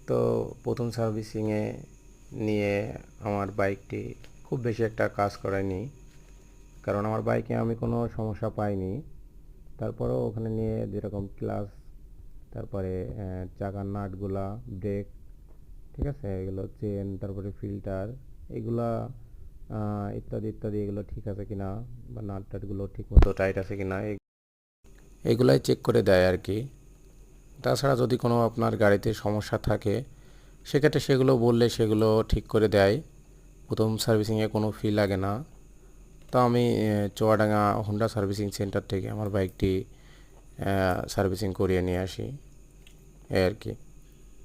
তো প্রথম সার্ভিসিংয়ে নিয়ে আমার বাইকটি খুব বেশি একটা কাজ করায়নি, কারণ আমার বাইকে আমি কোনো সমস্যা পাইনি। তারপরেও ওখানে নিয়ে যেরকম ক্লাচ, তারপরে চাকার নাটগুলা, ব্রেক, ঠিক আছে, এগুলো চেন, তারপরে ফিল্টার, এগুলা ইত্যাদি ইত্যাদি, এগুলো ঠিক আছে কিনা, বা নাট টাটগুলো ঠিক মতো টাইট আছে কিনা, এগুলাই চেক করে দেয় আর কি। তাছাড়া যদি কোনো আপনার গাড়িতে সমস্যা থাকে সেক্ষেত্রে সেগুলো বললে সেগুলো ঠিক করে দেয়। প্রথম সার্ভিসিংয়ে কোনো ফি লাগে না। তো আমি চুয়াডাঙ্গা হোন্ডা সার্ভিসিং সেন্টার থেকে আমার বাইকটি সার্ভিসিং করিয়ে নিয়ে আসি, এই আর কি।